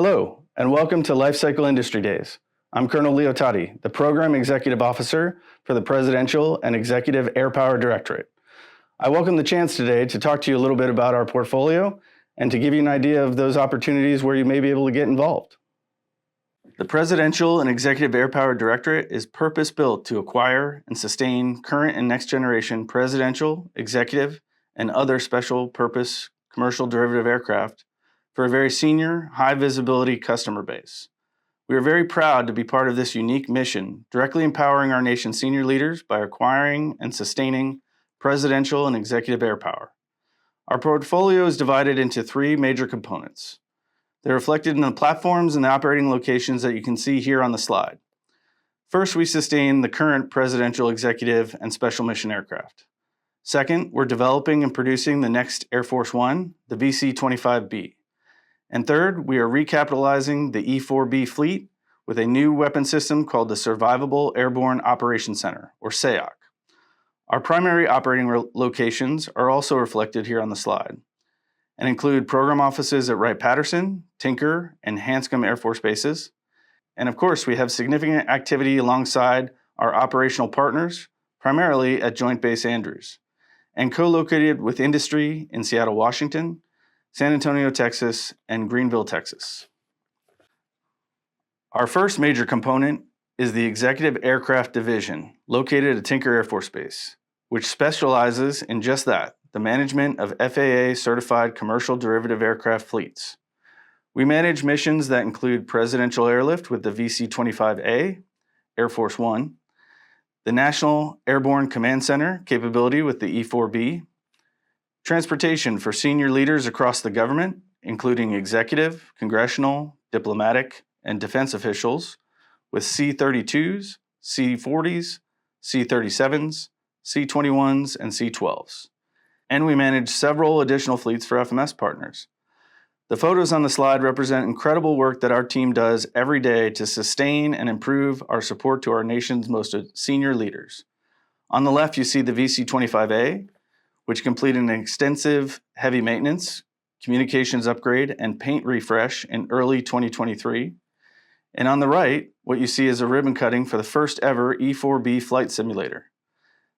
Hello, and welcome to Lifecycle Industry Days. I'm Colonel Leo Tati, the Program Executive Officer for the Presidential and Executive Airpower Directorate. I welcome the chance today to talk to you a little bit about our portfolio and to give you an idea of those opportunities where you may be able to get involved. The Presidential and Executive Airpower Directorate is purpose-built to acquire and sustain current and next-generation presidential, executive, and other special purpose commercial derivative aircraft for a very senior, high-visibility customer base. We are very proud to be part of this unique mission, directly empowering our nation's senior leaders by acquiring and sustaining presidential and executive airpower. Our portfolio is divided into three major components. They're reflected in the platforms and the operating locations that you can see here on the slide. First, we sustain the current presidential, executive, and special mission aircraft. Second, we're developing and producing the next Air Force One, the VC-25B. And third, we are recapitalizing the E-4B fleet with a new weapon system called the Survivable Airborne Operations Center, or SAOC. Our primary operating locations are also reflected here on the slide and include program offices at Wright-Patterson, Tinker, and Hanscom Air Force bases. And of course, we have significant activity alongside our operational partners, primarily at Joint Base Andrews, and co-located with industry in Seattle, Washington, San Antonio, Texas, and Greenville, Texas. Our first major component is the Executive Aircraft Division, located at Tinker Air Force Base, which specializes in just that, the management of FAA-certified commercial derivative aircraft fleets. We manage missions that include presidential airlift with the VC-25A, Air Force One, the National Airborne Command Center capability with the E-4B, transportation for senior leaders across the government, including executive, congressional, diplomatic, and defense officials, with C-32s, C-40s, C-37s, C-21s, and C-12s. And we manage several additional fleets for FMS partners. The photos on the slide represent incredible work that our team does every day to sustain and improve our support to our nation's most senior leaders. On the left, you see the VC-25A, which completed an extensive heavy maintenance, communications upgrade, and paint refresh in early 2023. And on the right, what you see is a ribbon cutting for the first ever E-4B flight simulator.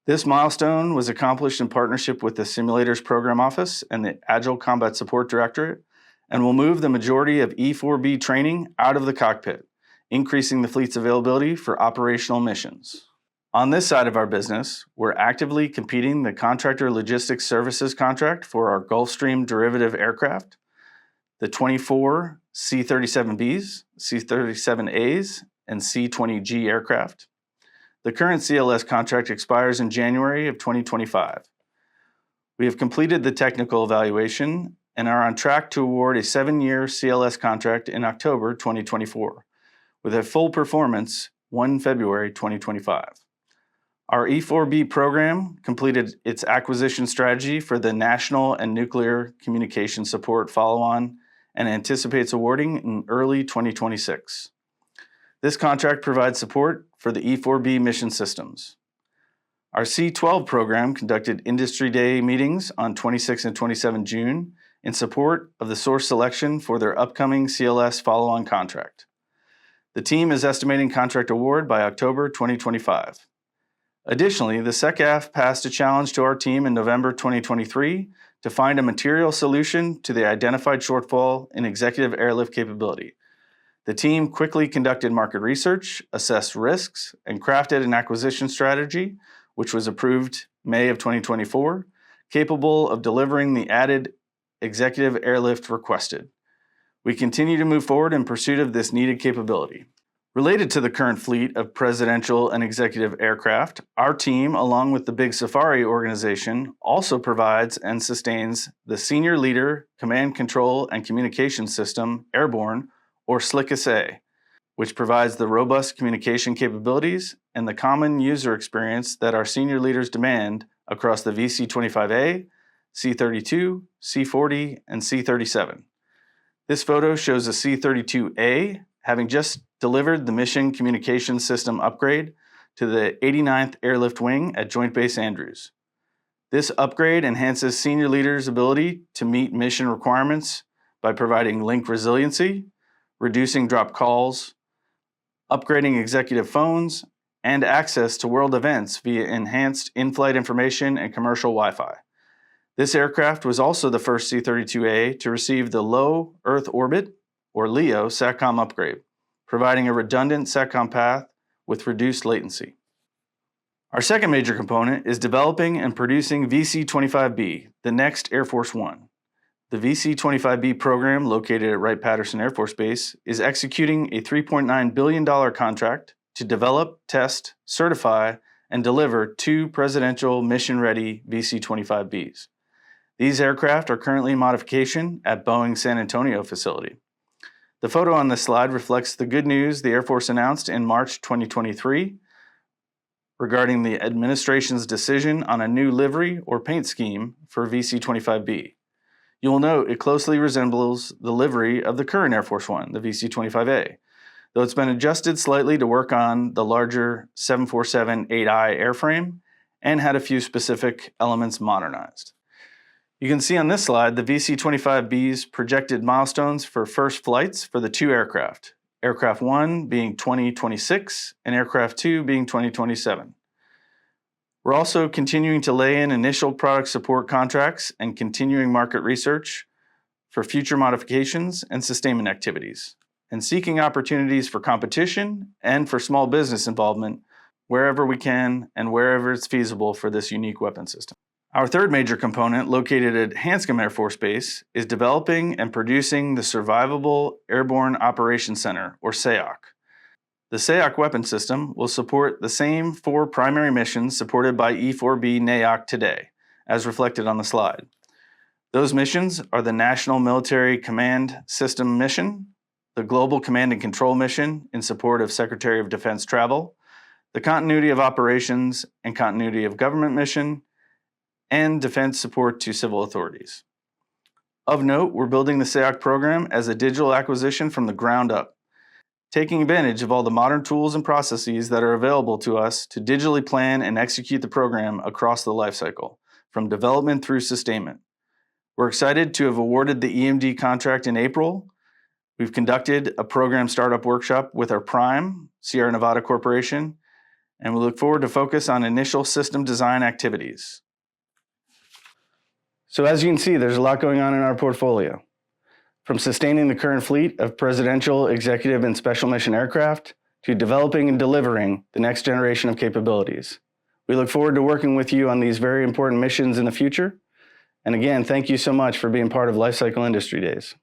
This milestone was accomplished in partnership with the Simulators Program Office and the Agile Combat Support Directorate, and will move the majority of E-4B training out of the cockpit, increasing the fleet's availability for operational missions. On this side of our business, we're actively competing the Contractor Logistics Services contract for our Gulfstream derivative aircraft, the 24 C-37Bs, C-37As, and C-20G aircraft. The current CLS contract expires in January of 2025. We have completed the technical evaluation and are on track to award a 7-year CLS contract in October 2024, with a full performance 1 February 2025. Our E-4B program completed its acquisition strategy for the National and Nuclear Communication Support follow-on and anticipates awarding in early 2026. This contract provides support for the E-4B mission systems. Our C-12 program conducted Industry Day meetings on 26 and 27 June in support of the source selection for their upcoming CLS follow-on contract. The team is estimating contract award by October 2025. Additionally, the SecAF passed a challenge to our team in November 2023 to find a material solution to the identified shortfall in executive airlift capability. The team quickly conducted market research, assessed risks, and crafted an acquisition strategy, which was approved May of 2024, capable of delivering the added executive airlift requested. We continue to move forward in pursuit of this needed capability. Related to the current fleet of presidential and executive aircraft, our team, along with the Big Safari organization, also provides and sustains the Senior Leader Command, Control, and Communication System Airborne, or SLCSA, which provides the robust communication capabilities and the common user experience that our senior leaders demand across the VC-25A, C-32, C-40, and C-37. This photo shows a C-32A having just delivered the Mission Communications System upgrade to the 89th Airlift Wing at Joint Base Andrews. This upgrade enhances senior leaders' ability to meet mission requirements by providing link resiliency, reducing drop calls, upgrading executive phones, and access to world events via enhanced in-flight information and commercial Wi-Fi. This aircraft was also the first C-32A to receive the Low Earth Orbit, or LEO, SATCOM upgrade, providing a redundant SATCOM path with reduced latency. Our second major component is developing and producing VC-25B, the next Air Force One. The VC-25B program, located at Wright-Patterson Air Force Base, is executing a $3.9 billion contract to develop, test, certify, and deliver 2 presidential mission-ready VC-25Bs. These aircraft are currently in modification at Boeing's San Antonio facility. The photo on this slide reflects the good news the Air Force announced in March 2023 regarding the administration's decision on a new livery or paint scheme for VC-25B. You will note it closely resembles the livery of the current Air Force One, the VC-25A, though it's been adjusted slightly to work on the larger 747-8I airframe and had a few specific elements modernized. You can see on this slide the VC-25B's projected milestones for first flights for the 2 aircraft, Aircraft 1 being 2026 and Aircraft 2 being 2027. We're also continuing to lay in initial product support contracts and continuing market research for future modifications and sustainment activities, and seeking opportunities for competition and for small business involvement wherever we can and wherever it's feasible for this unique weapon system. Our third major component, located at Hanscom Air Force Base, is developing and producing the Survivable Airborne Operations Center, or SAOC. The SAOC weapon system will support the same 4 primary missions supported by E-4B NAOC today, as reflected on the slide. Those missions are the National Military Command System Mission, the Global Command and Control Mission in support of Secretary of Defense travel, the Continuity of Operations and Continuity of Government Mission, and defense support to civil authorities. Of note, we're building the SAOC program as a digital acquisition from the ground up, taking advantage of all the modern tools and processes that are available to us to digitally plan and execute the program across the lifecycle, from development through sustainment. We're excited to have awarded the EMD contract in April. We've conducted a program startup workshop with our prime, Sierra Nevada Corporation, and we look forward to focus on initial system design activities. So as you can see, there's a lot going on in our portfolio. From sustaining the current fleet of presidential, executive, and special mission aircraft to developing and delivering the next generation of capabilities. We look forward to working with you on these very important missions in the future. And again, thank you so much for being part of Lifecycle Industry Days.